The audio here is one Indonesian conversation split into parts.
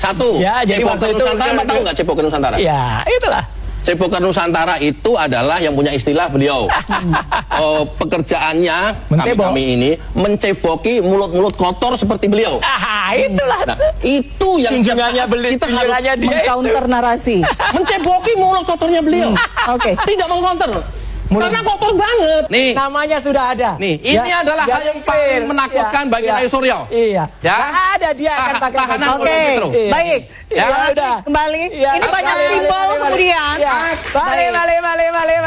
Satu, Ya, jadi Cepoker waktu itu Nusantara, tahu nggak Cepoker Nusantara? Ya, itulah. Cepoker Nusantara itu adalah yang punya istilah beliau. Pekerjaannya kami ini menceboki mulut-mulut kotor seperti beliau. Itulah. Nah, itu yang Junjungannya kita harus dia mengcounter narasi. menceboki mulut kotornya beliau. Oke. Tidak mengcounter. Karena kotor banget. Nih, namanya sudah ada. Nih, ini adalah hal yang paling menakutkan bagi Rai Suryo. Iya. Ya. Nggak ada dia akan pakai. Oke, baik. Ya udah. Kembali. Ya, Ini banyak simbol kemudian. Balik.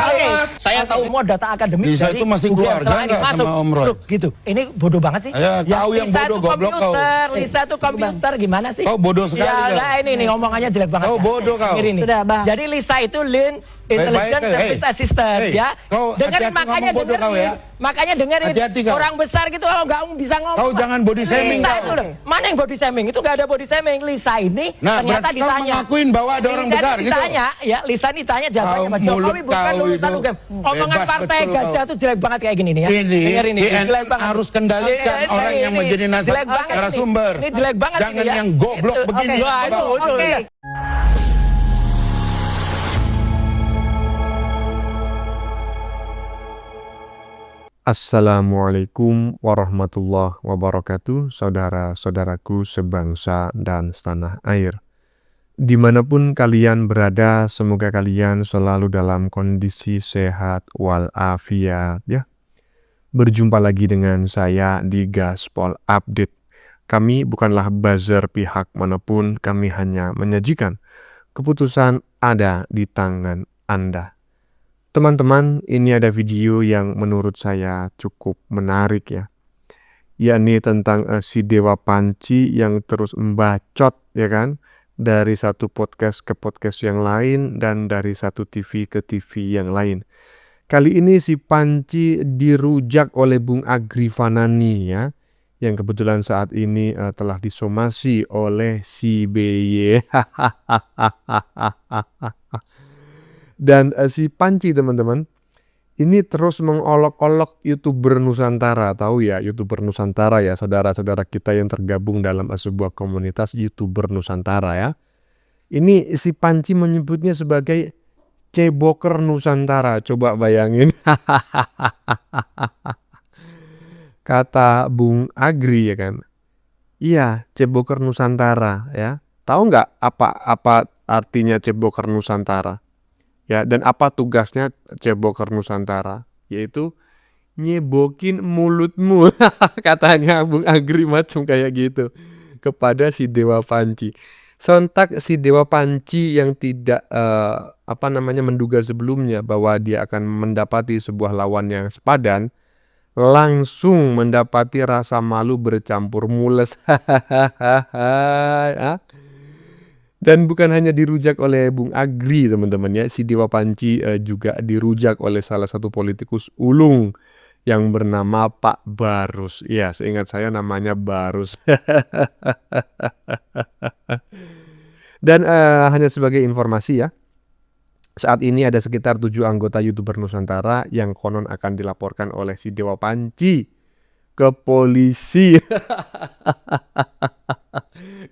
Oke. Saya tahu semua data akademik Lisa dari itu masih Google keluarga selama ini nggak masuk. sama Om Roy? Loh, gitu. Ini bodoh banget sih. Ya, kau yang Lisa bodoh, tuh goblok kau. komputer, Lisa tuh komputer gimana sih? Kau bodoh sekali Ya, kau. udah ini ngomongannya jelek banget. Kau bodoh kau. Dengerin nih. Sudah, Bang. Jadi Lisa itu Lean Intelligent Baik, Service Assistant hey, ya. kau Dengerin hati-hati makanya ngomong bodoh kau dengerin. ya. Makanya dengerin. Hati-hati kau. Orang besar gitu kalau nggak bisa ngomong. Kau jangan body shaming Lisa kau. itu loh. Mana yang body shaming? Itu nggak ada body shaming. Lisa ini Nah, ternyata berarti kau ditanya. mengakuin bahwa ada orang Lisa besar gitu. ditanya, ya Lisa ditanya jawabannya Kau sama Jokowi mulut bukan kau dulu itu. satu game. Omongan Bebas partai betul gajah kau. tuh jelek banget kayak gini nih ya. Dengerin ini, CNN jelek banget. harus kendalikan orang yang menjadi narasumber. Ini jelek banget Jangan ini ya. yang goblok Itu. begini. Wah, itu, Oke. Assalamualaikum warahmatullahi wabarakatuh, saudara-saudaraku sebangsa dan setanah air. Dimanapun kalian berada, semoga kalian selalu dalam kondisi sehat walafiat ya. Berjumpa lagi dengan saya di Gaspol Update. Kami bukanlah buzzer pihak manapun, kami hanya menyajikan keputusan ada di tangan Anda. Teman-teman, ini ada video yang menurut saya cukup menarik ya. Yakni tentang si Dewa Panci yang terus membacot ya kan. Dari satu podcast ke podcast yang lain dan dari satu TV ke TV yang lain. Kali ini si Panci dirujak oleh Bung Agri Fanani ya. Yang kebetulan saat ini telah disomasi oleh si BY. Dan si Panci teman-teman ini terus mengolok-olok YouTuber Nusantara. Tahu ya YouTuber Nusantara ya, saudara-saudara kita yang tergabung dalam sebuah komunitas YouTuber Nusantara ya. Ini si Panci menyebutnya sebagai Ceboker Nusantara. Coba bayangin. Kata Bung Agri ya kan. Iya, Ceboker Nusantara ya. Tahu nggak apa artinya Ceboker Nusantara? Ya, dan apa tugasnya Ceboker Nusantara? Yaitu nyebokin mulutmu. Katanya Bung Agri macam kayak gitu kepada si Dewa Panci. Sontak si Dewa Panci yang tidak menduga sebelumnya bahwa dia akan mendapati sebuah lawan yang sepadan, langsung mendapati rasa malu bercampur mules. Dan bukan hanya dirujak oleh Bung Agri teman-teman ya, si Dewa Panci juga dirujak oleh salah satu politikus ulung yang bernama Pak Barus. Ya, seingat saya namanya Barus. Dan hanya sebagai informasi ya, saat ini ada sekitar 7 anggota YouTuber Nusantara yang konon akan dilaporkan oleh si Dewa Panci ke polisi.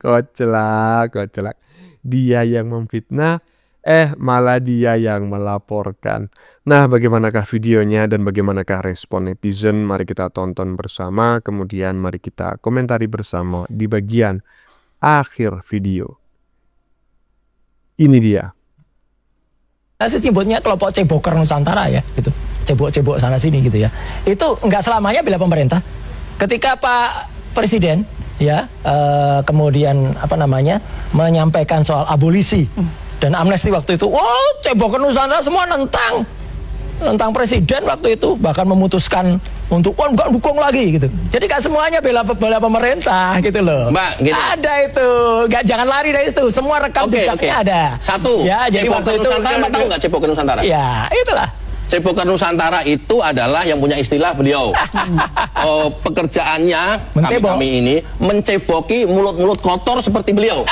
Kocak. Dia yang memfitnah, malah dia yang melaporkan. Nah, bagaimanakah videonya dan bagaimanakah respon netizen? Mari kita tonton bersama, kemudian mari kita komentari bersama di bagian akhir video. Ini dia. Saya nyebutnya kelompok Ceboker Nusantara ya, gitu. Cebok-cebok sana sini gitu ya. Itu nggak selamanya bela pemerintah. Ketika Pak Presiden ya kemudian menyampaikan soal abolisi dan amnesti waktu itu, Ceboker Nusantara semua nentang presiden waktu itu, bahkan memutuskan untuk nggak dukung lagi gitu. Jadi kan semuanya bela pemerintah gitu loh. Mbak, gini. Ada itu, jangan lari dari itu. Semua rekam jejaknya ada. Satu, ya, jadi waktu itu Nusantara, tahu nggak Cepoker Nusantara? Ya, itulah. Cepoker Nusantara itu adalah yang punya istilah beliau. Pekerjaannya kami ini menceboki mulut-mulut kotor seperti beliau.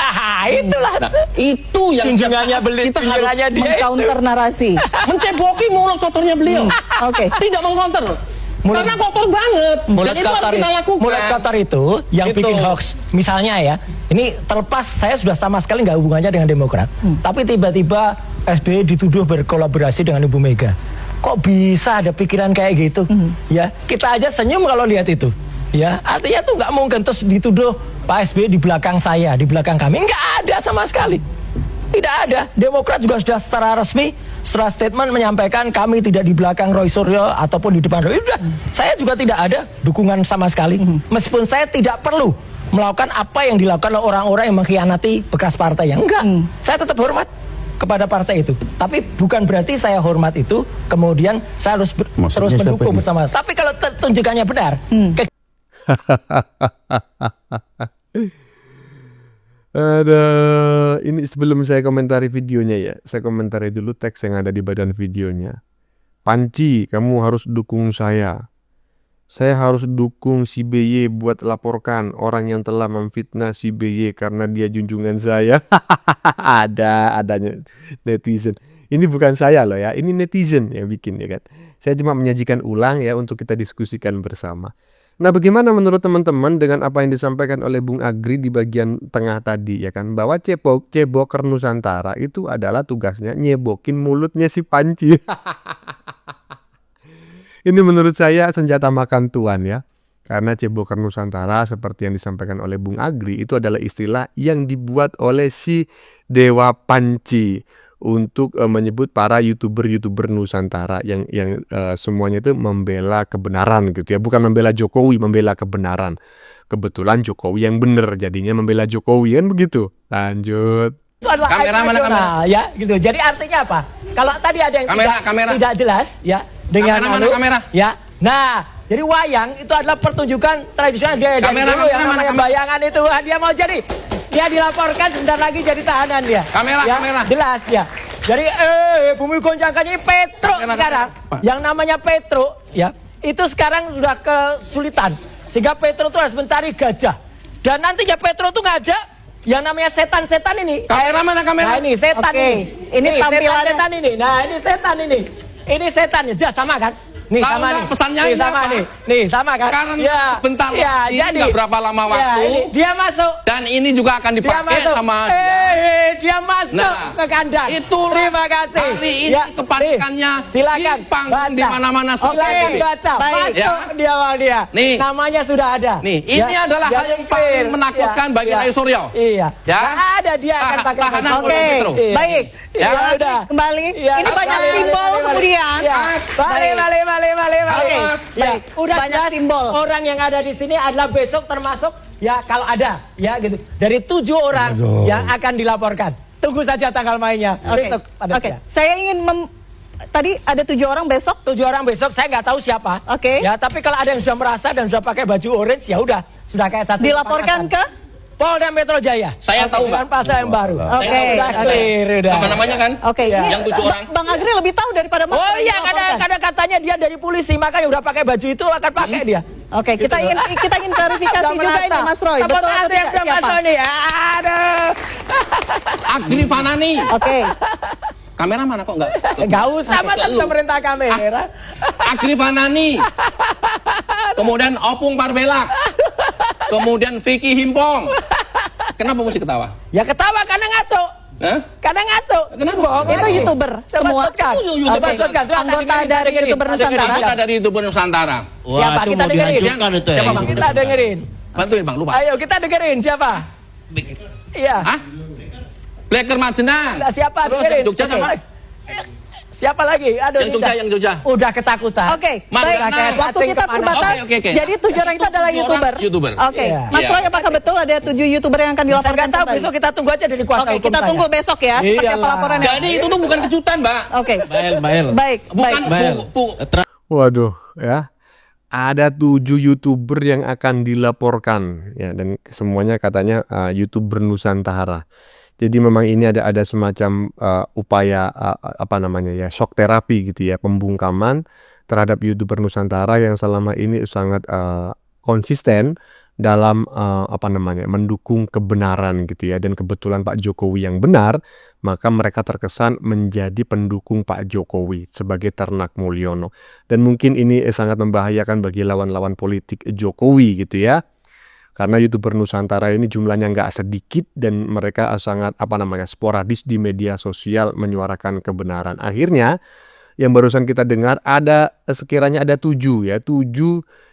Itulah. Nah, itu yang junjungannya kita harus mengcounter narasi. Menceboki mulut kotornya beliau. Oke. Tidak mengcounter. Karena kotor banget. Mulut Dan itu kotor harus kita lakukan. Mulut kotor itu yang Gitu. bikin hoax. Misalnya ya, ini terlepas saya sudah sama sekali nggak hubungannya dengan Demokrat. Tapi tiba-tiba SBY dituduh berkolaborasi dengan Ibu Mega. Kok bisa ada pikiran kayak gitu? Ya, kita aja senyum kalau lihat itu. Ya, artinya tuh nggak mungkin terus dituduh Pak SBY di belakang saya, di belakang kami. Nggak ada sama sekali. Tidak ada. Demokrat juga sudah secara resmi, secara statement menyampaikan kami tidak di belakang Roy Suryo ataupun di depan Roy. Udah, saya juga tidak ada dukungan sama sekali. Meskipun saya tidak perlu melakukan apa yang dilakukan oleh orang-orang yang mengkhianati bekas partai. Enggak, saya tetap hormat kepada partai itu. Tapi bukan berarti saya hormat itu, kemudian saya harus terus siapa mendukung ini? bersama. Tapi kalau tunjukannya benar, Ada ini sebelum saya komentari videonya ya, saya komentari dulu teks yang ada di badan videonya. Panci, kamu harus dukung saya. Saya harus dukung si BY buat laporkan orang yang telah memfitnah si BY karena dia junjungan saya. Adanya netizen. Ini bukan saya loh ya, ini netizen yang bikin ya kan. Saya cuma menyajikan ulang ya untuk kita diskusikan bersama. Nah, bagaimana menurut teman-teman dengan apa yang disampaikan oleh Bung Agri di bagian tengah tadi ya kan, bahwa ceboker Nusantara itu adalah tugasnya nyebokin mulutnya si Panci. Ini menurut saya senjata makan tuan ya. Karena ceboker Nusantara seperti yang disampaikan oleh Bung Agri itu adalah istilah yang dibuat oleh si Dewa Panci untuk menyebut para youtuber Nusantara yang semuanya itu membela kebenaran gitu ya, bukan membela Jokowi, membela kebenaran. Kebetulan Jokowi yang benar, jadinya membela Jokowi kan begitu. Lanjut. itu adalah Kamera aib mana, nasional, ya gitu. Jadi artinya apa? Kalau tadi ada yang Kamera. tidak jelas ya dengan Kamera mana, kamera? ya. Nah, jadi wayang itu adalah pertunjukan tradisional dia dari Kamera, dulu yang kamera, namanya mana, bayangan itu. Dia mau jadi, dia dilaporkan sebentar lagi jadi tahanan dia. Kamera, ya, kamera. jelas dia. Jadi bumi goncangkannya Petro Kamera, sekarang, kamera. yang namanya Petro ya, itu sekarang sudah kesulitan sehingga Petro itu harus mencari gajah. Dan nantinya Petro tuh ngajak yang namanya setan-setan ini. Kamera mana, kamera? Nah ini setan Oke, ini. ini tampilannya. Setan ini. Nah ini setan ini. Ini setannya, jelas sama kan? Nih Tahu sama nggak nih. pesannya nih ini sama apa? nih. Nih sama kan? Karena bentar ya, lagi, jadi nggak berapa lama waktu. Ya, ini, dia masuk. Dan ini juga akan Dia dipakai masuk. sama Dia masuk Nah, ke kandang. itulah Terima kasih. hari ini kepanikannya nih, silakan di panggung di mana-mana Silakan seperti. baca. Baik. Masuk Ya. dia sama dia. Nih. Namanya sudah ada. Nih, ini adalah hal yang paling menakutkan bagi Ray Suryo. Iya. Ya. Nggak ada dia akan pakai Tahanan baju. Oke, Petro. Iya. baik. Ya, udah. Kembali. Iya, Ini banyak balik, simbol balik, kemudian. Ya. Baik. Balik. Oke, Ya, baik. udah Banyak jelas simbol. orang yang ada di sini adalah besok termasuk ya kalau ada ya gitu. Dari 7 orang Aduh. yang akan dilaporkan. Tunggu saja tanggal mainnya. Oke. Besok pada Oke. siang. Saya ingin tadi ada 7 orang besok. 7 orang besok saya nggak tahu siapa. Oke. Ya, tapi kalau ada yang sudah merasa dan sudah pakai baju orange ya udah, sudah kayak satu Dilaporkan kepanasan. ke Polda Metro Jaya. Saya tahu, Dengan Pak. pasal yang baru. Oke, Sudah oke. clear udah. Apa namanya kan? Oke, Ya. ini Yang 7 orang. Bang Agri lebih tahu daripada Mas. Oh Roy iya, melaporkan. kadang katanya dia dari polisi, makanya udah pakai baju itu akan pakai dia. Oke, kita ingin klarifikasi Udah juga ini merasa. Mas Roy. Apa Betul atau ada yang tidak sudah siapa? masuk nih? Aduh. Agri Fanani. Oke. Kamera mana kok enggak? Enggak usah masa pemerintah kamera. Agri Fanani. Kemudian Opung Parbelak. Kemudian Vicky Himpong. Kenapa mesti ketawa? Ya ketawa karena ngaco. Hah? Karena ngaco. Kenapa? Bohong Itu lagi. YouTuber semua. Sebutkan. Itu YouTuber. Sebutkan. Tuh, Anggota dengerin, dari dengerin. YouTuber Nusantara. Anggota dari YouTuber Nusantara. Siapa? Wah, itu Kita mau dengerin. dihancurkan itu ya. Siapa, Bang? Kita dengerin. Bantuin Bang, lupa. Ayo kita dengerin siapa? Iya. Hah? Blacker Majenang. Nah, siapa? Terus Dengerin. yang Jogja Oke. siapa? Siapa lagi? Aduh, Yang Jogja, Nida. yang Jogja. Udah ketakutan. Oke, Mas baik. Renang. Waktu Cacing kita kemana? terbatas. Oke. Jadi 7 orang itu adalah 7 orang YouTuber. YouTuber. Oke. Iya. Mas Iya. Roy, apakah betul ada 7 YouTuber yang akan Saya dilaporkan nggak tahu, kembali? besok kita tunggu aja dari kuasa Oke, hukum kita saya. tunggu besok ya seperti apa Iyalah. laporannya. Jadi itu tuh bukan kejutan, Mbak. Oke. Mbak El. Baik, Bukan baik. Waduh ya. Ada 7 YouTuber yang akan dilaporkan ya, dan semuanya katanya YouTuber Nusantara. Jadi memang ini ada semacam upaya apa namanya ya, shock terapi gitu ya, pembungkaman terhadap YouTuber Nusantara yang selama ini sangat konsisten dalam mendukung kebenaran gitu ya, dan kebetulan Pak Jokowi yang benar, maka mereka terkesan menjadi pendukung Pak Jokowi sebagai ternak Mulyono. Dan mungkin ini sangat membahayakan bagi lawan-lawan politik Jokowi gitu ya. Karena YouTuber Nusantara ini jumlahnya nggak sedikit dan mereka sangat sporadis di media sosial menyuarakan kebenaran. Akhirnya yang barusan kita dengar sekiranya ada 7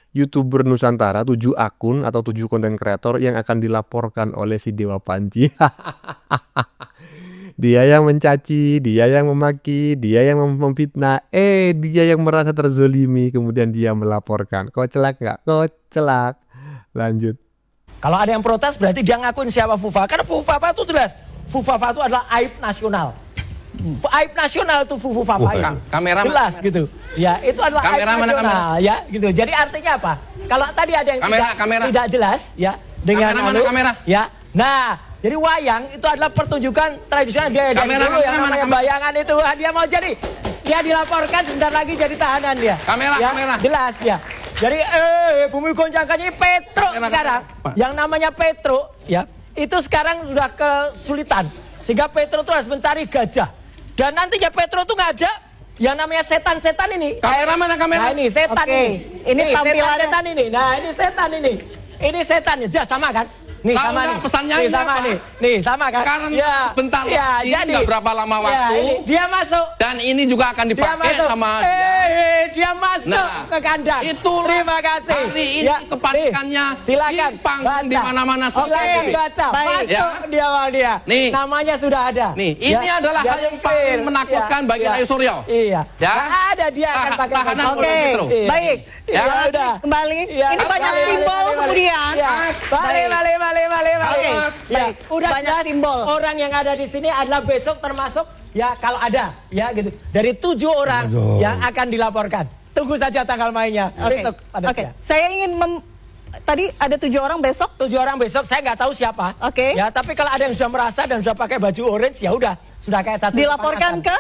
YouTuber Nusantara, 7 akun atau 7 konten kreator yang akan dilaporkan oleh si Dewa Panci. Dia yang mencaci, dia yang memaki, dia yang memfitnah, dia yang merasa terzolimi, kemudian dia melaporkan. Kocelak nggak? Kocelak. Lanjut. Kalau ada yang protes berarti dia ngakuin siapa Fufafa. Karena Fufafa itu jelas. Fufafa itu adalah aib nasional. Aib nasional itu Fufafa itu. Kamera jelas gitu. Ya, itu adalah aib nasional ya gitu. Jadi artinya apa? Kalau tadi ada yang tidak jelas ya dengan kamera. Ya. Nah, jadi wayang itu adalah pertunjukan tradisional dia dari dulu yang namanya bayangan itu. Dia mau jadi dia dilaporkan sebentar lagi jadi tahanan dia. Kamera. Jelas ya. Jadi bumi goncangkannya Petro sekarang. Yang namanya Petro ya, itu sekarang sudah kesulitan. Sehingga Petro itu harus mencari gajah. Dan nantinya Petro itu ngajak yang namanya setan-setan ini. Kamera. Nah ini setan ini. Ini tampilannya. Setan ini. Nah ini setan ini. Ini setannya. Jelas sama kan? Nih Tahu sama nggak nih. pesannya Nih ini sama apa? nih sama kan? Karena sebentar lagi, nggak berapa lama waktu. ini, dia masuk. Dan ini juga akan dipakai sama dia masuk ke kandang. Itulah Terima kasih. hari ini kepanikannya silakan di panggung di mana-mana. Silakan baca. Masuk dia. Nih. Namanya sudah ada. Nih, ini adalah hal yang paling menakutkan bagi Rayu Suryo. Iya. Ya. Nggak ada dia akan pakai tahanan baju. oleh Petro. Baik. Ya udah. Kembali. Ya, Ini banyak kembali. simbol kemudian. Balik. Oke. Baik. Udah Banyak jelas simbol. orang yang ada di sini adalah besok termasuk ya kalau ada ya gitu. Dari 7 orang yang akan dilaporkan. Tunggu saja tanggal mainnya. Besok pada siang. Saya ingin tadi ada 7 orang besok. 7 orang besok, saya nggak tahu siapa. Oke. Ya, tapi kalau ada yang sudah merasa dan sudah pakai baju orange, ya udah, sudah kayak satu. Dilaporkan ke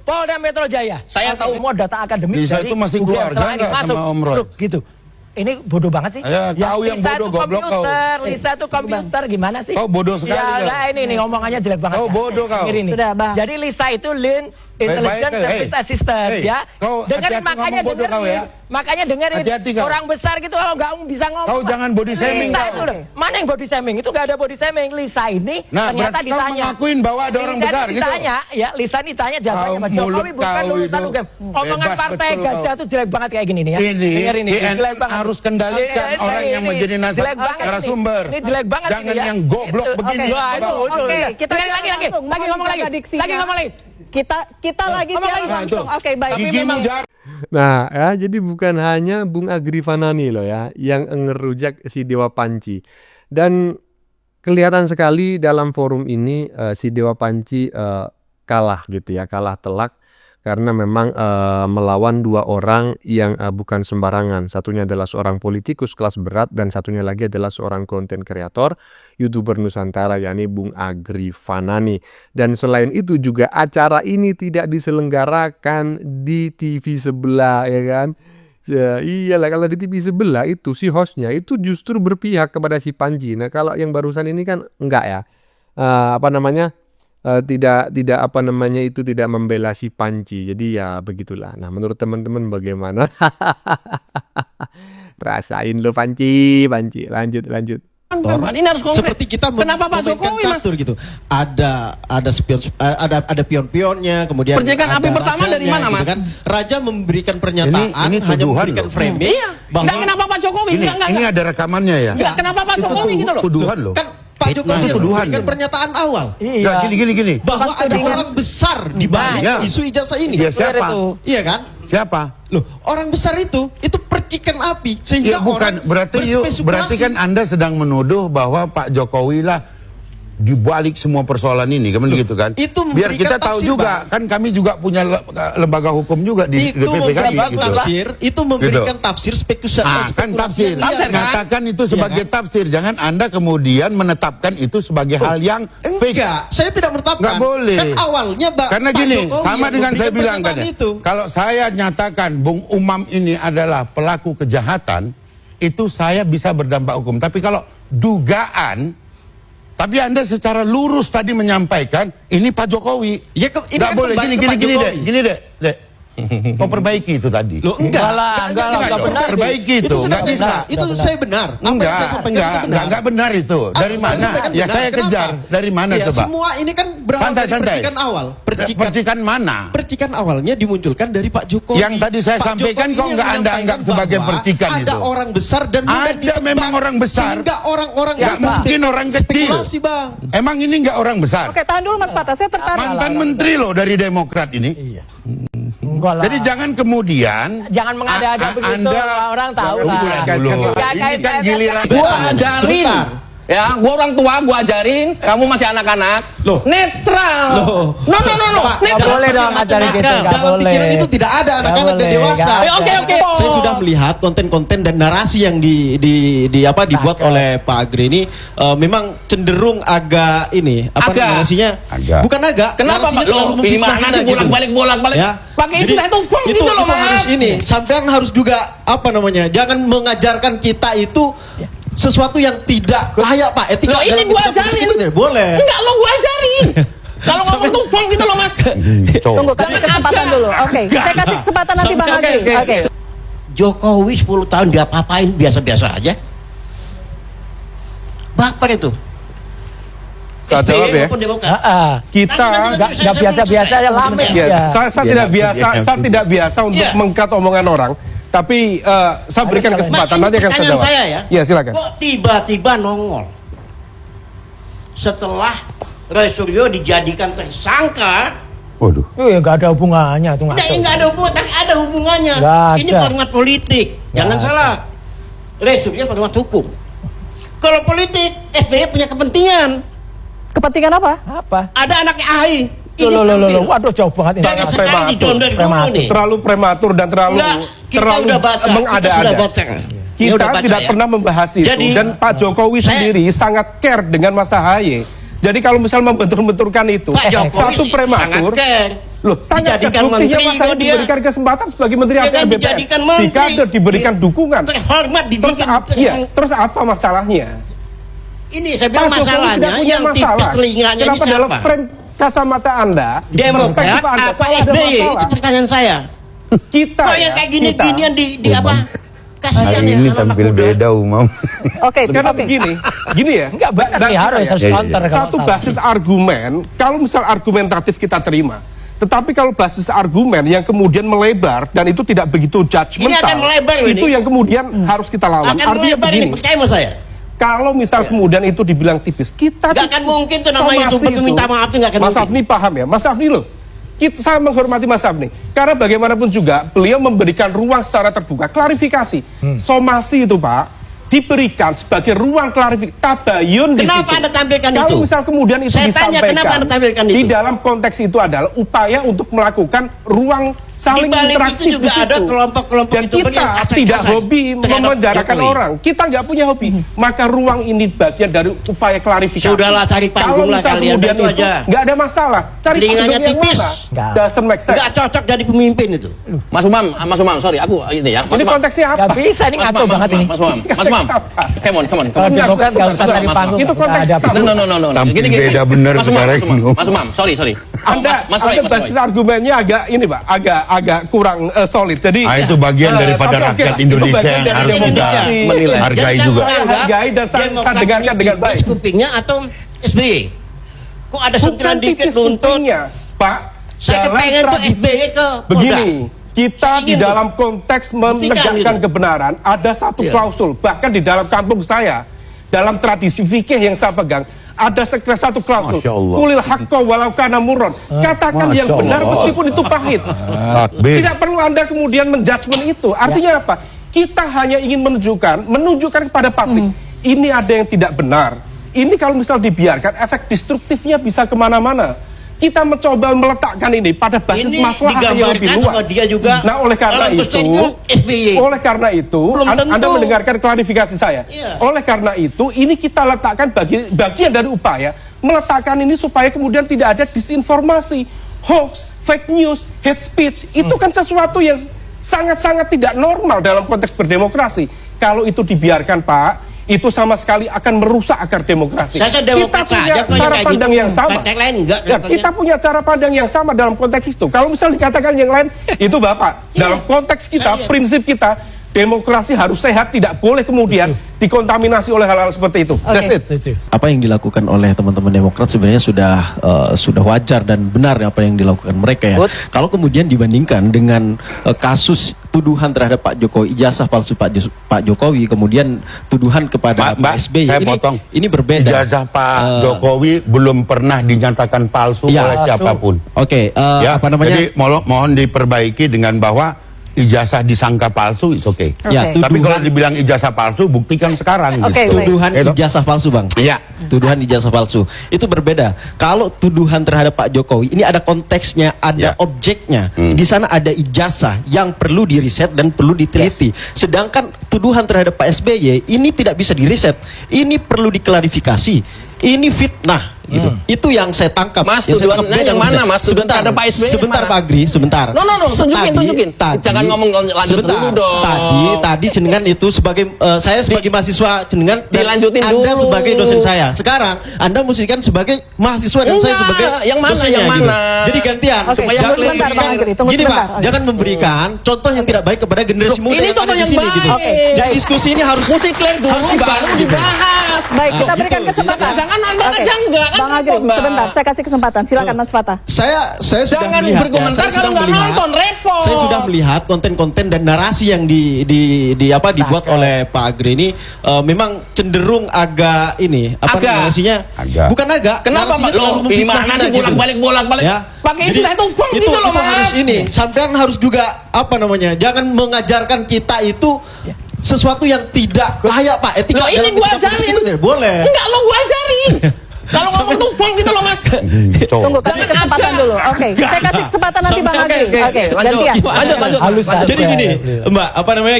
Polda Metro Jaya. Saya tahu semua data akademik Lisa dari itu masih UGM keluarga selama ini nggak masuk. sama Om Roy? Gitu. Ini bodoh banget sih. Ya, tahu yang Lisa bodoh, itu goblok kau. komputer, Lisa itu komputer, gimana sih? Kau bodoh sekali Ya, kau. nah ini ngomongannya jelek banget. Kau ya. bodoh kau. Ini. Sudah, Bang. Jadi Lisa itu Lean Intelligence Service Assistant ya. Kau Dengerin hati-hati makanya ngomong bodoh kau ya. Makanya dengerin Hati-hati kau. orang besar gitu kalau nggak bisa ngomong. Kau jangan body shaming Lisa kau. itu loh. Mana yang body shaming? Itu nggak ada body shaming. Lisa ini Nah, ternyata berarti kau ditanya. mengakuin bahwa ada orang Lisa besar ini gitu. ditanya, ya Lisa ini ditanya jawabannya Pak Mulut Jokowi bukan kau lulusan itu. UGM. Omongan Bebas partai betul gajah kau. itu jelek banget kayak gini nih ya. Ini Dengerin CNN jelek banget. harus kendalikan Ini, orang yang ini, menjadi jelek banget ini. narasumber. Ini jelek banget Jangan ini ya. yang goblok Itu. begini. Wah, itu Bang. betul. Oke, kita lagi jangan langsung. lagi ngomong lagi. Mohon dijaga Lagi ngomong lagi. Kita lagi ngomong siaran lagi. Nah, itu. langsung. Oke, baik. Gigimu jar. Nah ya, jadi bukan hanya Bung Agri Fanani loh ya yang ngerujak si Dewa Panci. Dan kelihatan sekali dalam forum ini si Dewa Panci kalah gitu ya, kalah telak. Karena memang melawan 2 orang yang bukan sembarangan. Satunya adalah seorang politikus kelas berat dan satunya lagi adalah seorang konten kreator YouTuber Nusantara yakni Bung Agri Fanani. Dan selain itu juga acara ini tidak diselenggarakan di TV sebelah ya kan. Ya, iyalah kalau di TV sebelah itu si hostnya itu justru berpihak kepada si Panji. Nah kalau yang barusan ini kan enggak ya. Tidak membela si Panci. Jadi ya begitulah. Nah menurut teman-teman bagaimana? Rasain lo Panci. Lanjut. Ini harus konkret. Seperti kita Kenapa Pak memainkan Jokowi, Mas? catur gitu. Ada spion, ada pion-pionnya, kemudian Percikan ada api pertama dari rajanya, mana, Mas? gitu kan. Raja memberikan pernyataan, Ini hanya tuduhan memberikan loh. framing. Iya. bahwa Dan kenapa Pak Jokowi? Ini ada rekamannya ya. Enggak, kenapa Pak Itu Jokowi gitu loh? tuduhan loh. kan Pak Jokowi Itu yang tuduhan. memberikan pernyataan awal Nggak, gini. bahwa ada orang besar di balik Iya. isu ijazah ini. Dia siapa? Iya kan? Siapa? Loh, orang besar itu percikan api Ya sehingga bukan orang berarti kan Anda sedang menuduh bahwa Pak Jokowi lah di balik semua persoalan ini, kan begitu kan? itu Biar kita memberikan tahu tafsir, juga, Bang. kan kami juga punya lembaga hukum juga di itu DPP kami memberikan gitu. tafsir, itu memberikan tafsir spekulasi. Kan tafsir, Tafsir, kan? nyatakan itu sebagai Iya, kan? tafsir. Jangan Anda kemudian menetapkan itu sebagai hal yang fix. Enggak, saya tidak menetapkan. Nggak boleh. Kan awalnya Karena Pak gini, Jokowi sama yang dengan saya memberikan bilang kan pernyataan ya, itu. kalau saya nyatakan Bung Umam ini adalah pelaku kejahatan, itu saya bisa berdampak hukum. Tapi kalau dugaan, tapi Anda secara lurus tadi menyampaikan ini Pak Jokowi. Ya, ini nggak kan boleh kembali ke Pak gini Jokowi. dek. Kau perbaiki itu tadi. Loh, enggak Enggak benar. Perbaiki itu, sudah nggak bisa. Itu saya benar. Apa yang saya sampaikan itu benar. Enggak benar itu. Dari Saya mana? sampaikan Ya benar. saya Kenapa? kejar. Dari mana Ya, coba? semua ini kan berawal dari Santai. percikan awal. Percikan mana? Percikan awalnya dimunculkan dari Pak Jokowi. Yang tadi saya Pak sampaikan Jokowi kok yang nggak Anda menyampaikan anggap sebagai bahwa percikan ada itu? orang besar dan mudah Ada ditebak. memang orang besar. Sehingga orang-orang Nggak itu mungkin orang kecil. spekulasi, Bang. Emang ini nggak orang besar? Oke, tahan dulu Mas Fatah. Saya tertarik. Mantan menteri loh dari Demokrat ini. Iya. Enggak lah. Jadi jangan kemudian Jangan mengada-ada begitu, orang tahu lah. Dulu. Nggak Ini kan kait-kaitan. giliran. Gua ajarin. Sebentar. Ya, gua orang tua, gua ajarin. Kamu masih anak-anak. Loh. Netral. Loh. No. Pak, Nggak Netral. boleh dong ngajarin gitu, nggak Dalam boleh. pikiran itu tidak ada anak-anak Nggak dan boleh, dewasa. nggak ada. Oke. Saya sudah melihat konten-konten dan narasi yang dibuat Cakep. oleh Pak Agri ini memang cenderung agak ini Agak. narasinya Agak. bukan agak. Kenapa narasinya Pak? Lo terlalu gimana memfitnah sih gitu. bolak-balik? Ya. Pakai Jadi, istilah itu funk gitu loh, Mas. harus ini. Sampean harus juga apa namanya? Jangan mengajarkan kita itu sesuatu yang tidak layak, Pak. Etika Loh, ini dalam gua kehidupan ajarin. itu tidak boleh. Enggak, lo gua ajarin. Kalau ngomong tuh funk gitu loh, Mas. Tunggu, kasih kesempatan dulu. Oke, saya kasih kesempatan nanti Bang Agri. Oke. Jokowi 10 tahun diapa-apain biasa-biasa aja. Baper itu. Saya jawab ya. Maupun Demokrat. Kita nggak biasa-biasa ya, lama Ya, ya. saya tidak biasa, saya tidak biasa untuk Iya. mengkat omongan orang. Tapi saya berikan Ada kesempatan, Mas, nanti akan saya pertanyaan jawab. saya ya. Ya, silakan. Kok tiba-tiba nongol? Setelah Roy Suryo dijadikan tersangka, Waduh. Ya nggak ada hubungannya tuh. nggak ada hubungan, tapi ada hubungannya. Nggak Ini ada. format politik, jangan Nggak salah. Roy Suryo format hukum. Kalau politik, SBY punya kepentingan. Kepentingan apa? Apa? Ada anaknya AHY. Ini Loh, tampil. waduh jauh banget ini. Jangan sekali Prematur. didom dari dulu nih. Terlalu prematur dan terlalu Enggak, kita terlalu udah baca, kita sudah mengada-ada. baca. Ya Kita udah baca tidak ya. pernah membahas itu, Jadi, dan Pak Jokowi saya- sendiri sangat care dengan Mas AHY. Jadi kalau misal membentur-benturkan itu, Pak Jokowi satu prematur, sangat care. loh, sangat Dijadikan buktinya menteri Mas kok AHY dia. diberikan kesempatan sebagai Menteri Dia kan APR BPN, dijadikan menteri. dikader, diberikan dukungan. Terhormat Terus, dibikin terus apa masalahnya? Ini saya Pak bilang Jokowi masalahnya tidak punya yang tipis masalah. telinganya ini Kenapa dalam siapa? frame kacamata Anda, Demokrat perspektif Anda, apa selalu ada SBY? Itu masalah? pertanyaan saya. Kita Kok ya, yang kayak gini-ginian di apa? Kasihan Hari ya ini anak-anak tampil muda. beda umum. Oke, Karena oke. gini ya. Enggak benar Dan nih, harus kita harus ya, counter kalau satu salah. basis argumen, kalau misal argumentatif kita terima, tetapi kalau basis argumen yang kemudian melebar dan itu tidak begitu judgmental, Ini akan melebar ini. itu yang kemudian harus kita lawan. Akan Artinya melebar ini, begini, percaya sama saya. kalau misal kemudian itu dibilang tipis, kita Gak akan mungkin tuh namanya somasi YouTuber tuh minta maaf tuh gak akan Mas mungkin. Afni paham ya, Mas Afni loh. Saya menghormati Mas Afni karena bagaimanapun juga beliau memberikan ruang secara terbuka klarifikasi. Somasi itu Pak diberikan sebagai ruang klarifikasi, tabayun di Kenapa situ. Anda tampilkan Kalau itu? misal kemudian itu Saya tanya, disampaikan, kenapa Anda tampilkan di itu? dalam konteks itu adalah upaya untuk melakukan ruang saling Di balik interaktif itu juga di situ. ada kelompok-kelompok Dan YouTuber kita yang acak-acakan tidak hobi terhadap memenjarakan Jokowi. orang. Kita nggak punya hobi. Maka ruang ini bagian dari upaya klarifikasi. Sudahlah, cari panggung lah Kalau misal kalian, kemudian itu aja. nggak ada masalah. Cari Telinganya panggung yang tipis. mana? Nggak. Doesn't make sense. Gak cocok jadi pemimpin itu. Mas Umam, sorry, aku ini ya. Mas Ini Umam. konteksnya apa? Nggak bisa, ini ngaco banget ini. Mas Umam. Come on. Kalau Demokrat nggak usah cari panggung. Itu nggak konteks ada apa? No. Tampil beda bener Mas Umam, sekarang. Mas Umam, sorry. Anda, Mas Roy. basis argumennya agak ini Pak, agak kurang solid. Jadi Itu bagian daripada oke, rakyat itu Indonesia bagian yang dari harus kita demokrasi. menilai. hargai Jadi juga. saya menganggap Hargai dan saya Demokrat dengarkan ini dengan tipis baik. kupingnya atau SBY? Kok ada sentilan Bukan dikit tipis nuntut? kupingnya, Pak. Saya Dalam kepengen tuh tradisi- SBY ke Polda. Begini, kita Saya di ingin dalam konteks menegakkan gitu. kebenaran ada satu Iya. klausul, bahkan di dalam kampung saya, dalam tradisi fikih yang saya pegang, ada satu klausul. Masya Allah. Kulil haqqo walau kana murron. Katakan yang Masya benar Allah. meskipun itu pahit. Takbir. Tidak perlu Anda kemudian menjudgment itu. Artinya apa? Kita hanya ingin menunjukkan kepada publik, ini ada yang tidak benar. Ini kalau misal dibiarkan, efek destruktifnya bisa kemana-mana. Kita mencoba meletakkan ini pada basis Ini masalah yang lebih digambarkan luas. sama dia juga. Nah, oleh karena Dalam itu, perspektif SBY. Belum Anda tentu. mendengarkan klarifikasi saya. Iya. Oleh karena itu, ini kita letakkan bagian dari upaya meletakkan ini supaya kemudian tidak ada disinformasi, hoax, fake news, hate speech. Itu kan sesuatu yang sangat-sangat tidak normal dalam konteks berdemokrasi. kalau itu dibiarkan Pak, itu sama sekali akan merusak akar demokrasi. Saya Kita demokrat punya saja kok yang cara kayak pandang gitu. yang sama. Partai lain enggak. Ya, kita punya cara pandang yang sama dalam konteks itu. Kalau misal dikatakan yang lain, itu Bapak, dalam konteks kita, prinsip kita, demokrasi harus sehat, tidak boleh kemudian dikontaminasi oleh hal-hal seperti itu. That's it. Apa yang dilakukan oleh teman-teman Demokrat sebenarnya sudah wajar dan benar apa yang dilakukan mereka ya. Kalau kemudian dibandingkan dengan kasus tuduhan terhadap Pak Jokowi, ijazah palsu Pak Jokowi, kemudian tuduhan kepada Pak SBY, saya potong. ini berbeda. Ijazah Pak Jokowi belum pernah dinyatakan palsu Ya, oleh siapapun. Oke, Ya, apa namanya? jadi mohon diperbaiki dengan bahwa ijazah disangka palsu, it's okay. Ya, Oke. Tapi kalau dibilang ijazah palsu, buktikan sekarang. Oke, gitu. baik. Tuduhan Itu. ijazah palsu, Bang. Iya. Tuduhan ijazah palsu. Itu berbeda. Kalau tuduhan terhadap Pak Jokowi, ini ada konteksnya, ada Ya. objeknya. Di sana ada ijazah yang perlu diriset dan perlu diteliti. Sedangkan tuduhan terhadap Pak SBY ini tidak bisa diriset. Ini perlu diklarifikasi. Ini fitnah gitu. Itu yang saya tangkap. Mas, Yang saya tuduhannya tangkap beda yang dengan mana, saya. Mas? Tuduhan Sebentar, terhadap Pak SBY sebentar yang Pak Agri, sebentar. No, tunjukin. Jangan ngomong lanjut sebentar, dulu dong. Tadi jenengan itu sebagai saya sebagai mahasiswa jenengan dan Dilanjutin Anda dulu. sebagai dosen saya. Sekarang Anda mestikan sebagai mahasiswa dan saya Enggak, sebagai yang mana, dosennya yang gitu. mana? Jadi gantian. Oke, Supaya tunggu jangan sebentar, Bang memberikan- Agri, tunggu Gini sebentar. Pak, Oke. jangan memberikan contoh yang tidak baik kepada generasi muda ini yang contoh ada di yang sini baik. gitu. Oke, Jadi baik. diskusi ini harus Mesti clear dulu, harus baru dibangun gitu. dibahas. Baik, kita gitu. berikan kesempatan. Jangan nonton Oke. aja enggak, kan Bang Agri, repot, Mbak. sebentar, saya kasih kesempatan. Silakan Mas Fatah. Saya sudah Jangan melihat berkomentar saya kalau sudah nggak melihat, nonton, repot. Saya sudah melihat konten-konten dan narasi yang dibuat oleh Pak Agri ini memang cenderung agak ini Agak. narasinya Agak. bukan agak. Kenapa narasinya Pak? Loh, terlalu ini memfitnah mana kita sih gitu. bolak-balik. Ya. Pakai Jadi, istilah itu funk gitu loh, itu Mas. harus ini. Sampean harus juga apa namanya? Jangan mengajarkan kita itu sesuatu yang tidak layak Pak. Etika Loh, ini dalam gua etika politik ajarin. itu tidak boleh. Enggak, lo gua ajarin. Kalau ngomong tuh funk gitu loh, Mas. Tunggu, kasih kesempatan dulu. Oke, saya kasih kesempatan nanti Bang Agri. Oke, gantian. Lanjut. Jadi gini, Mbak, apa namanya?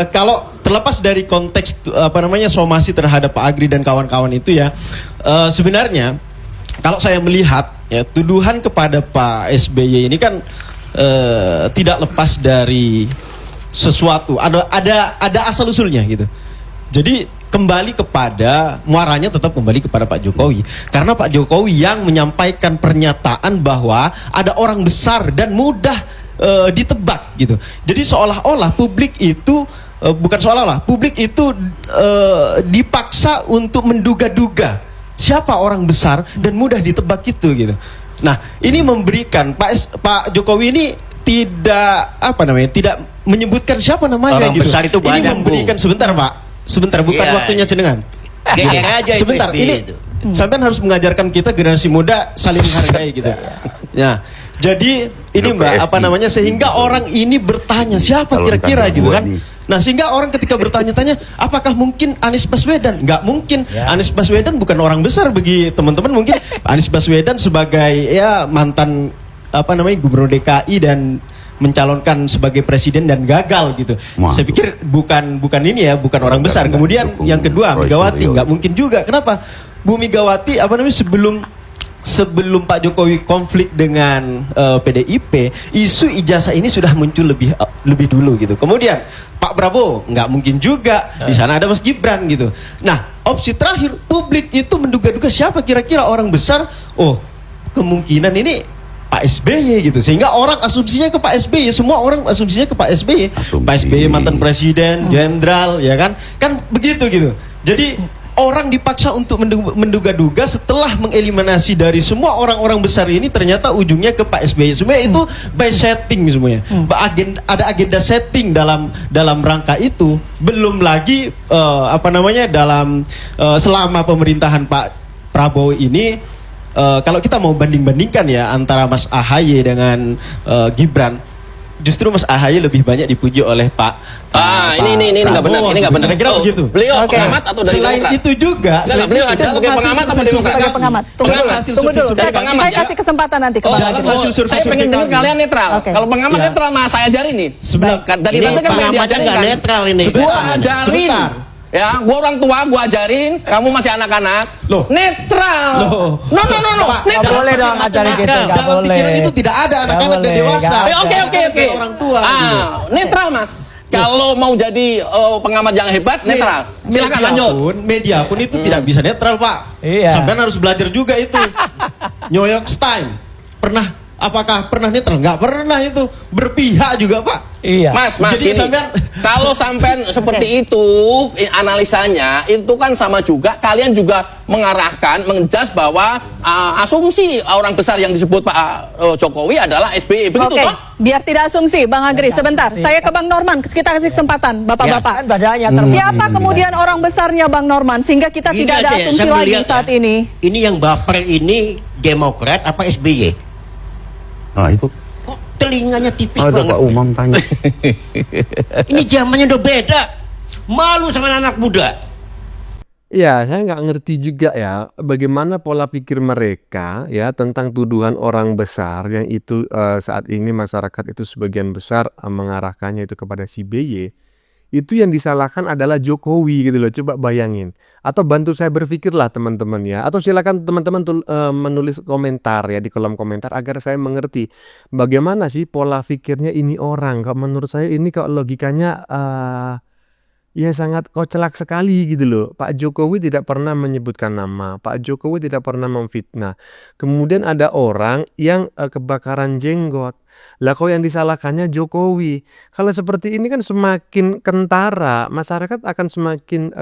Kalau terlepas dari konteks apa namanya somasi terhadap Pak Agri dan kawan-kawan itu ya, sebenarnya kalau saya melihat ya tuduhan kepada Pak SBY ini kan tidak lepas dari sesuatu. Ada asal usulnya gitu. Jadi kembali kepada muaranya tetap kembali kepada Pak Jokowi karena Pak Jokowi yang menyampaikan pernyataan bahwa ada orang besar dan mudah ditebak gitu. Jadi seolah-olah publik itu bukan seolah-olah publik itu dipaksa untuk menduga-duga siapa orang besar dan mudah ditebak itu gitu. Nah, ini memberikan Pak Jokowi ini tidak tidak menyebutkan siapa namanya Orang gitu. besar itu ini banyak, memberikan Bu. sebentar Pak. Sebentar, bukan Iya. waktunya jenengan. GR aja itu Sebentar, SBY ini itu. sampean harus mengajarkan kita generasi muda saling menghargai gitu. Ya. Jadi ini Mbak, apa namanya sehingga orang ini bertanya siapa Kalau kira-kira kata gitu gua kan. nih. Nah, sehingga orang ketika bertanya-tanya apakah mungkin Anies Baswedan? Nggak mungkin. Anies Baswedan bukan orang besar bagi teman-teman mungkin. Anies Baswedan sebagai ya mantan gubernur DKI dan mencalonkan sebagai presiden dan gagal gitu. Wah. Saya pikir bukan bukan orang besar. Kemudian yang kedua Roy Megawati Suryo. nggak mungkin juga. Kenapa? Bu Megawati sebelum Pak Jokowi konflik dengan PDIP, isu ijazah ini sudah muncul lebih dulu gitu. Kemudian Pak Prabowo nggak mungkin juga. Di sana ada Mas Gibran gitu. Nah, opsi terakhir publik itu menduga-duga siapa kira-kira orang besar. Oh, kemungkinan ini Pak SBY gitu, sehingga orang asumsinya ke Pak SBY, semua orang asumsinya ke Pak SBY. Pak SBY mantan presiden, jenderal, ya kan begitu gitu. Jadi orang dipaksa untuk menduga-duga setelah mengeliminasi dari semua orang-orang besar ini ternyata ujungnya ke Pak SBY. Semuanya itu by setting semuanya. Ada agenda setting dalam rangka itu. Belum lagi dalam selama pemerintahan Pak Prabowo ini. Kalau kita mau banding-bandingkan ya antara Mas AHY dengan Gibran, justru Mas AHY lebih banyak dipuji oleh Pak. Ini nggak benar, Prabowo. ini nggak benar. Kira-kira begitu. Beliau Oke. pengamat atau dari Selain Demokrat? itu juga, Enggak, beliau ada sebagai pengamat apa Demokrat? Sebagai pengamat. Tunggu dulu. Dari pengamat, Saya ya? kasih kesempatan nanti ke Oh, Bang Agri. hasil survei saya pengen dengar kami. kalian netral. Oke. Kalau pengamat Ya. netral mah saya ajarin nih. Sebentar. Dari Ini tadi kan pengamatnya diajarin nggak kan. netral ini. Gua ajarin. Sebentar. Ya, gua orang tua, gua ajarin, kamu masih anak-anak. Loh. Netral. Loh. No. Pak, Nggak Netral. boleh dong ajarin gitu, nggak dalam boleh. pikiran itu tidak ada anak-anak dan boleh, dewasa. nggak ada. Oke. Ada orang tua. gitu. Netral, Mas. Kalau mau jadi pengamat yang hebat, netral. Silakan lanjut. Media pun itu tidak bisa netral, Pak. Iya. Sampai harus belajar juga itu. New York Times apakah pernah netral? Nggak pernah itu. Berpihak juga, Pak. Iya. Mas, Jadi gini, sampean- kalau sampean seperti itu analisanya, itu kan sama juga kalian juga mengarahkan, mengejas bahwa asumsi orang besar yang disebut Pak Jokowi adalah SBY, begitu Oke, toh? biar tidak asumsi, Bang Agri, sebentar. Saya ke Bang Norman, kita kasih kesempatan, Bapak-bapak. Kan badannya terbuka. Siapa kemudian orang besarnya Bang Norman sehingga kita Gini tidak ada aja ya, asumsi saya lagi melihat saat ya, ini? Ini yang baper ini Demokrat apa SBY? Nah, itu. Kok telinganya tipis Ada banget? Pak Umam tanya. Ini zamannya udah beda. Malu sama anak muda. Ya, saya nggak ngerti juga ya bagaimana pola pikir mereka ya tentang tuduhan orang besar yang itu saat ini masyarakat itu sebagian besar mengarahkannya itu kepada si BY. Itu yang disalahkan adalah Jokowi gitu loh. Coba bayangin. Atau bantu saya berpikirlah teman-teman ya. Atau silakan teman-teman menulis komentar ya di kolom komentar agar saya mengerti bagaimana sih pola pikirnya ini orang. Kalau menurut saya ini kok logikanya ya sangat koclak sekali gitu loh. Pak Jokowi tidak pernah menyebutkan nama. Pak Jokowi tidak pernah memfitnah. Kemudian ada orang yang kebakaran jenggot. Lah kok yang disalahkannya Jokowi. Kalau seperti ini kan semakin kentara, masyarakat akan semakin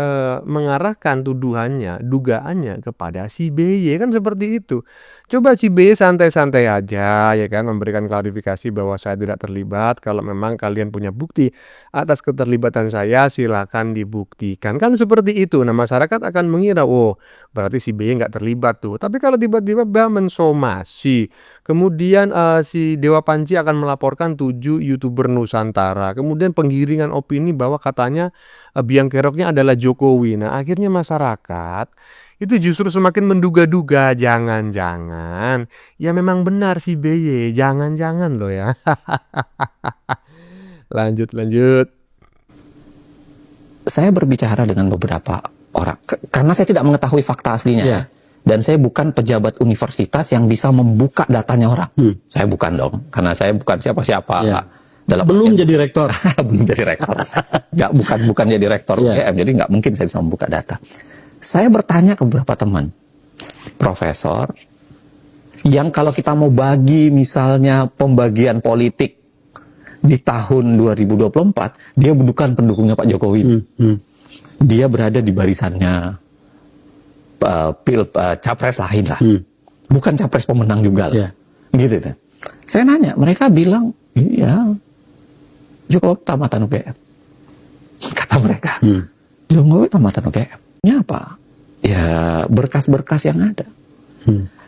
mengarahkan tuduhannya, dugaannya kepada si BY kan seperti itu. Coba si BY santai-santai aja ya kan memberikan klarifikasi bahwa saya tidak terlibat. Kalau memang kalian punya bukti atas keterlibatan saya silakan dibuktikan. Kan seperti itu. Nah, masyarakat akan mengira, "Oh, berarti si BY nggak terlibat tuh." Tapi kalau tiba-tiba mensomasi, kemudian si Dewa Panji akan melaporkan 7 YouTuber Nusantara. Kemudian penggiringan opini bahwa katanya biang keroknya adalah Jokowi. Nah, akhirnya masyarakat itu justru semakin menduga-duga, jangan-jangan ya memang benar si BY, jangan-jangan loh ya. Lanjut. Saya berbicara dengan beberapa orang karena saya tidak mengetahui fakta aslinya Iya. ya. Dan saya bukan pejabat universitas yang bisa membuka datanya orang. Saya bukan dong, karena saya bukan siapa-siapa. Iya. Belum jadi rektor. belum jadi rektor. Nggak, bukan jadi rektor Iya. UGM, jadi nggak mungkin saya bisa membuka data. Saya bertanya ke beberapa teman, profesor, yang kalau kita mau bagi misalnya pembagian politik di tahun 2024, dia bukan pendukungnya Pak Jokowi. Dia berada di barisannya capres lain lah. Bukan capres pemenang juga lah. Gitu kan. Saya nanya, mereka bilang, iya, Jokowi tamatan UGM. Kata mereka, Jokowi tamatan UGM. Ini apa? Ya, berkas-berkas yang ada.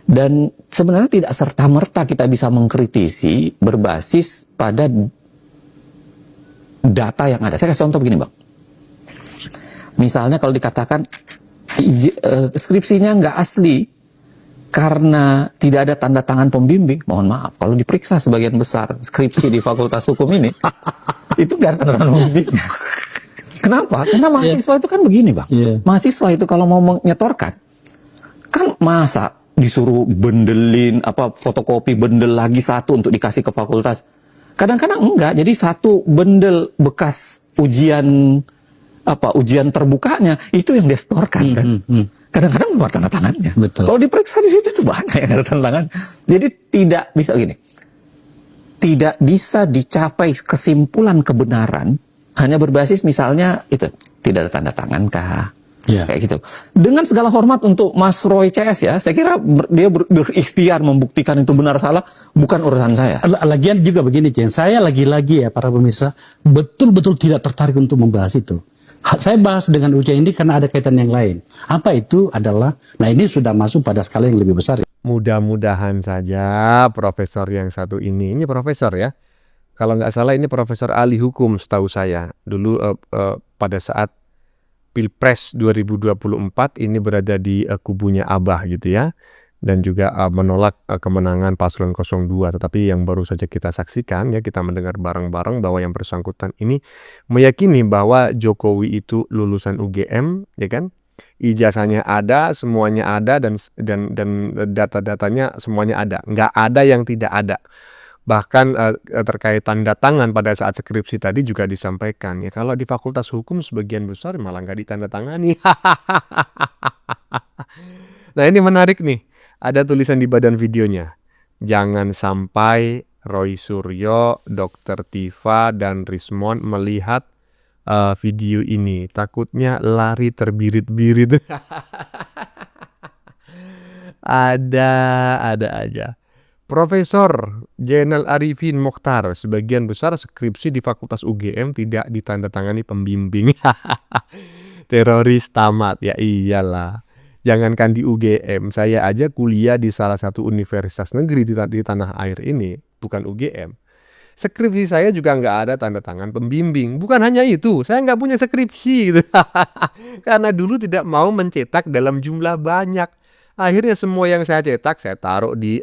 Dan sebenarnya tidak serta-merta kita bisa mengkritisi berbasis pada data yang ada. Saya kasih contoh begini, Bang. Misalnya kalau dikatakan skripsinya nggak asli karena tidak ada tanda tangan pembimbing, mohon maaf, kalau diperiksa sebagian besar skripsi di Fakultas Hukum ini, itu nggak ada tanda tangan pembimbingnya. Kenapa? Karena mahasiswa itu kan begini, Bang. Mahasiswa itu kalau mau menyetorkan, kan masa disuruh bendelin, fotokopi bendel lagi satu untuk dikasih ke fakultas. Kadang-kadang enggak, jadi satu bendel bekas ujian terbukanya itu yang disetorkan kan. Kadang-kadang luar tanda tangannya. Kalau diperiksa di situ tuh banyak yang ada tanda tangan. Jadi tidak bisa gini. Tidak bisa dicapai kesimpulan kebenaran hanya berbasis misalnya itu tidak ada tanda tangan kah? Kayak gitu. Dengan segala hormat untuk Mas Roy CS ya, saya kira dia berikhtiar membuktikan itu benar salah, bukan urusan saya. Lagian juga begini, Ceng. Saya lagi-lagi ya para pemirsa, betul-betul tidak tertarik untuk membahas itu. Saya bahas dengan Uceng ini karena ada kaitan yang lain. Apa itu adalah, nah ini sudah masuk pada skala yang lebih besar. Mudah-mudahan saja profesor yang satu ini profesor ya. Kalau nggak salah ini profesor ahli hukum setahu saya. Dulu pada saat Pilpres 2024 ini berada di kubunya Abah gitu ya. Dan juga menolak kemenangan paslon 02. Tetapi yang baru saja kita saksikan ya, kita mendengar bareng-bareng bahwa yang bersangkutan ini meyakini bahwa Jokowi itu lulusan UGM, ya kan? Ijazahnya ada, semuanya ada, dan data-datanya semuanya ada. Nggak ada yang tidak ada. Bahkan terkait tanda tangan pada saat skripsi tadi juga disampaikan ya, kalau di Fakultas Hukum sebagian besar malah nggak ditandatangani. Nah ini menarik nih, ada tulisan di badan videonya. Jangan sampai Roy Suryo, Dr. Tifa, dan Rismond melihat video ini. Takutnya lari terbirit-birit. Ada aja. Profesor Jainal Arifin Mokhtar, sebagian besar skripsi di Fakultas UGM tidak ditandatangani pembimbing. Teroris tamat, ya iyalah. Jangankan di UGM, saya aja kuliah di salah satu universitas negeri di tanah air ini, bukan UGM. Skripsi saya juga nggak ada tanda tangan pembimbing. Bukan hanya itu, saya nggak punya skripsi gitu. Karena dulu tidak mau mencetak dalam jumlah banyak. Akhirnya semua yang saya cetak saya taruh di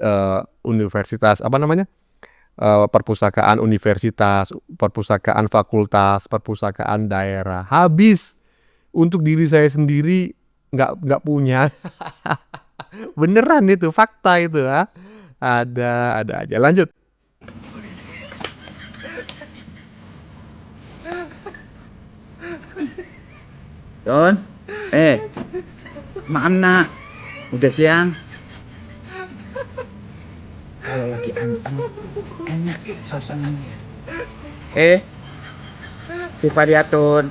universitas perpustakaan universitas, perpustakaan fakultas, perpustakaan daerah. Habis untuk diri saya sendiri nggak punya. Beneran itu, fakta itu. Ada aja. Lanjut. Don, maaf nak, udah siang. Kalau lagi anteng, enak suasananya. Tifariatun,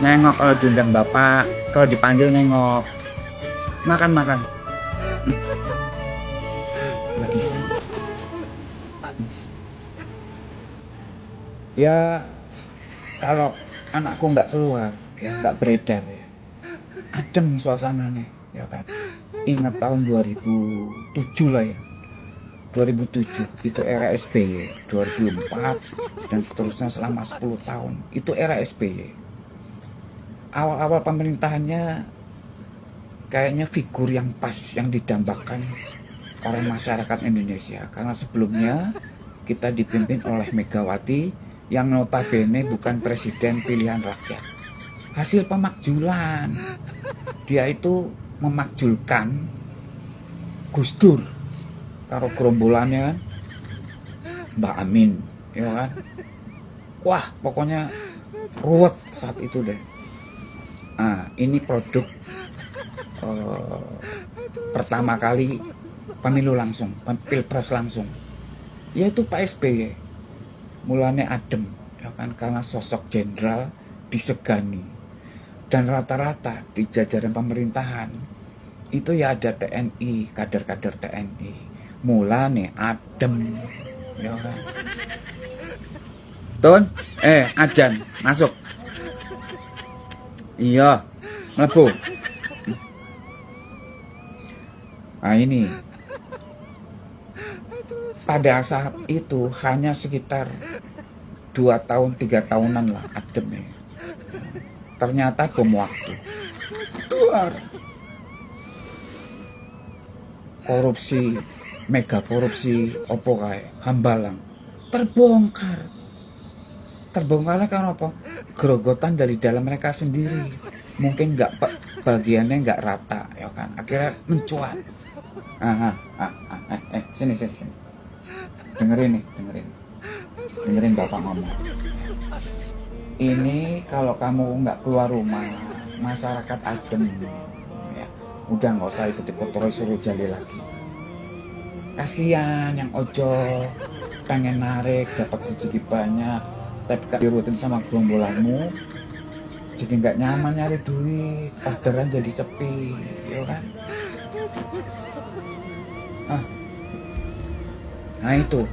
nengok kalau diundang bapak, kalau dipanggil nengok. Makan. Lagi ya, kalau anakku nggak keluar, ya nggak beredar ya. Adem suasananya, ya kan. Ingat tahun 2007 lah ya. 2007 itu era SBY, 2004 dan seterusnya selama 10 tahun itu era SBY. Awal-awal pemerintahannya kayaknya figur yang pas yang didambakan oleh masyarakat Indonesia, karena sebelumnya kita dipimpin oleh Megawati yang notabene bukan presiden pilihan rakyat. Hasil pemakjulan, dia itu memakjulkan Gus Dur karo gerombolannya kan, Mbak Amin, ya kan. Wah, pokoknya ruwet saat itu deh. Nah, ini produk pertama kali pemilu langsung, pilpres langsung, yaitu Pak SBY. Mulanya adem, ya kan, karena sosok jenderal disegani, dan rata-rata di jajaran pemerintahan itu ya ada TNI, kader-kader TNI. Mulanya adem, ya kan. Tun, ajan masuk. Iya, mlebu. Nah ini, pada saat itu hanya sekitar 2 tahun 3 tahunan lah adem ya. Ternyata bom waktu. Duar. Korupsi, mega korupsi opo kae, Hambalang terbongkar. Terbongkarnya kan apa? Gerogotan dari dalam mereka sendiri. Mungkin bagiannya nggak rata, ya kan. Akhirnya mencuat. Sini. Dengerin bapak ngomong. Ini kalau kamu nggak keluar rumah, masyarakat adem, ya, udah nggak usah ikut-ikut Roy Suryo Jalil lagi. Kasihan yang ojol, pengen narik, dapat rezeki banyak, tapi gak dirutin sama gerombolanmu, jadi nggak nyaman nyari duit, orderan jadi sepi, ya kan? Nah itu,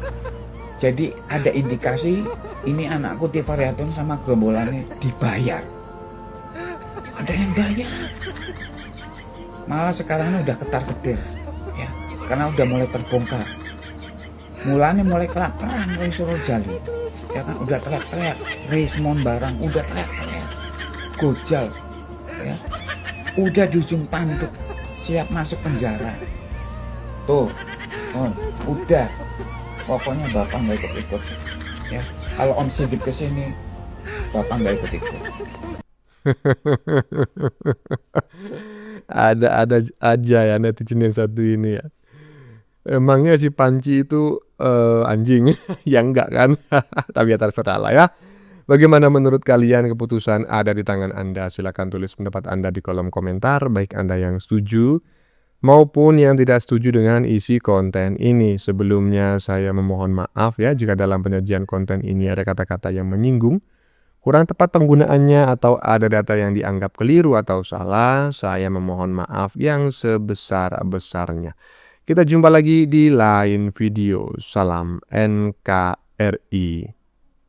jadi ada indikasi ini anakku Tifariatun sama gerombolannya dibayar. Ada yang bayar. Malah sekarang udah ketar-ketir, ya, karena udah mulai terbongkar. Mulanya mulai kelaparan Roy Suryo Jalil, ya kan, udah teriak-teriak, Rismond barang, udah teriak-teriak, Gojal, ya, udah di ujung tanduk, siap masuk penjara. Tuh, udah. Pokoknya bapak nggak ikut-ikut, ya. Kalau Om Sigit kesini, bapak nggak ikut-ikut. Ada aja ya netizen yang satu ini ya. Emangnya si Panci itu anjing? Ya enggak kan? Tapi ya terserah lah ya. Bagaimana menurut kalian keputusan ada di tangan Anda? Silakan tulis pendapat Anda di kolom komentar, baik Anda yang setuju maupun yang tidak setuju dengan isi konten ini. Sebelumnya saya memohon maaf ya jika dalam penyajian konten ini ada kata-kata yang menyinggung, kurang tepat penggunaannya, atau ada data yang dianggap keliru atau salah. Saya memohon maaf yang sebesar-besarnya. Kita jumpa lagi di lain video. Salam NKRI.